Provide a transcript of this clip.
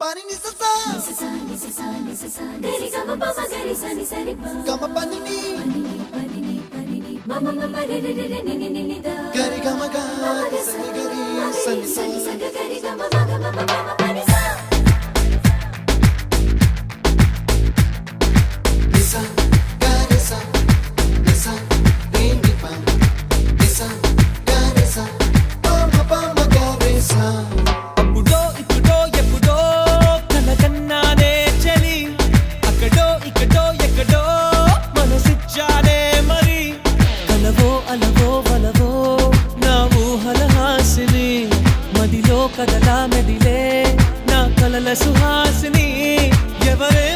pani ni sa sa gari ga ma pa ma gari sa ni sa ri pa ga ma pani ni ma ma ma re re re ni ni ni da gari ga ma ga sa ni gari sa ni sa gari ga ma ga ma ma ma pani sa ni sa gari sa ni sa re ni pa ni sa gari sa pa ma gari sa కదలా మెదిలే నా కలల సుహాసిని ఎవరే